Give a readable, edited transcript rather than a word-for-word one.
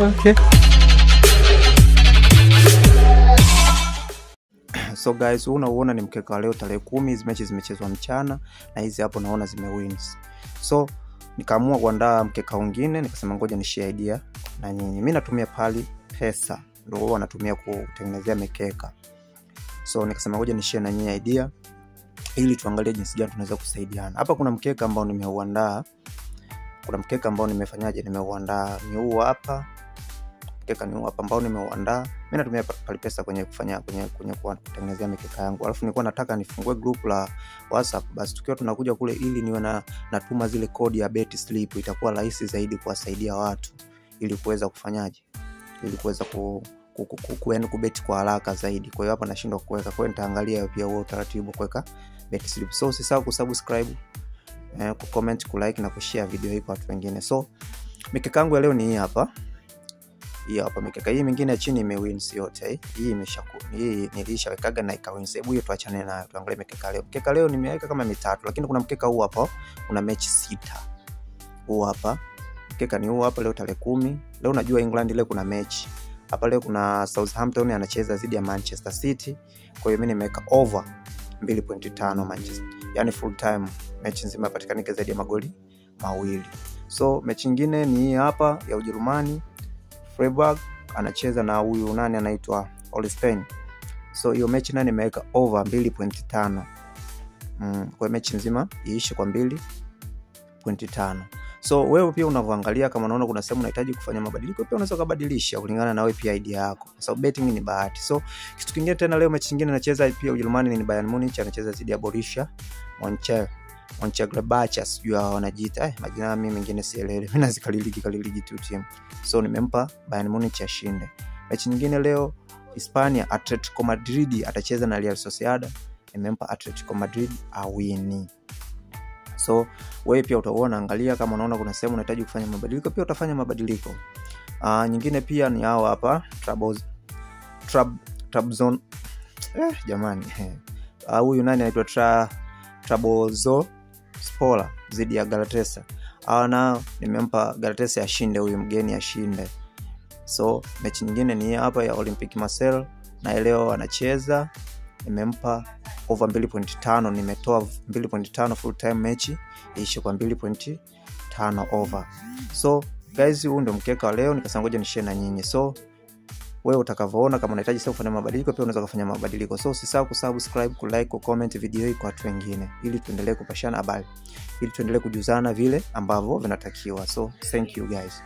Okay. So guys, unaona ni mkeka leo tarehe 10, hizi mechi zimechezwa mchana na hizi hapo naona zimewins. So nikaamua kuandaa mkeka mwingine, nikasema ngoja ni share idea na nyinyi. Mimi natumia Pali Pesa, ndio wao wanatumia kutengenezea mikeka. So nikasema ngoja ni share na nyinyi idea ili tuangalie jinsi gani tunaweza kusaidiana. Hapa kuna mkeka ambao nimeuandaa. Kuna mkeka ambao nimefanyaje, nimeuandaa ni huu hapa. Mkeka ni huu hapa ambao nimeuandaa. Mimi natumia Pali Pesa kwenye kufanya kwenye kutengenezea mikeka yangu. Alafu nilikuwa nataka nifungue group la WhatsApp, basi tukiwa tunakuja kule ili niwe natuma zile kodi ya bet slip, itakuwa rahisi zaidi kuwasaidia watu ili kuweza kufanyaje, ili kuweza kubet kwa haraka zaidi. Kwa hiyo hapa nashindwa kuweka, kwa hiyo nitaangalia pia huo utaratibu kuweka bet slip. So usisahau kusubscribe, kucomment, kulike na kushare video hii kwa watu wengine. So mikeka yangu leo ni hii hapa. Hii hapa mikeka. Hii mingine chini imewins yote. Hii imeshakuwa. Hii nilishawekaga na ikawins. Hebu hiyo tuachane nayo. Tuangalie mikeka leo. Mikeka leo nimeweka kama 3, lakini kuna mkeka huu hapa, una mechi 6. Huu hapa. Mkeka ni huu hapa leo tarehe 10. Leo najua England leo kuna mechi. Hapa leo kuna Southampton anacheza dhidi ya Manchester City. Kwa hiyo mimi nimeweka over 2.5 Manchester. Yaani full time mechi nzima ipatikane zaidi ya magoli 2. So mechi nyingine ni hii hapa ya Ujerumani. Freiburg anacheza na huyu nani anaitwa Holstein. So hiyo mechi nani nimeweka over 2.5. Kwa mechi nzima iishe kwa 2.5. So wewe pia unavoangalia kama unaona kuna sehemu unahitaji kufanya mabadiliko, pia unaweza kubadilisha kulingana na wewe pia idea yako. Kwa sababu betting ni bahati. So kitu kingine tena leo mechi nyingine anacheza pia Ujerumani ni Bayern Munich anacheza dhidi ya Borussia Mönchengladbach, sijui wanajiita majina mimi mengine sielewi. Mimi nazikaliligi tu timu. So nimempa Bayern Munich ashinde. Mechi nyingine leo Hispania Atletico Madrid atacheza na Real Sociedad, nimempa Atletico Madrid awini. So wewe pia utaona, angalia kama unaona kuna sehemu unahitaji kufanya mabadiliko, pia utafanya mabadiliko. Nyingine pia ni hao hapa Trabzon jamani. Huyu nani anaitwa Trabzonspor dhidi ya Galatasaray. Na nimempa Galatasaray ashinde, huyu mgeni ashinde. So mechi nyingine ni hapa ya Olympique Marseille na leo anacheza, nimempa over 2.5, nimetoa 2.5 full time mechi iishe kwa 2.5 over. So guys, huu ndio mkeka wa leo, nikasema ngoja ni share na nyinyi. So wewe utakavoona kama unahitaji sasa kufanya mabadiliko, pia unaweza kufanya mabadiliko. So usisahau kusubscribe, kulike, kucomment video hii kwa watu wengine ili tuendelee kupashana habari, ili tuendelee kujuzana vile ambavyo vinatakiwa. So thank you guys.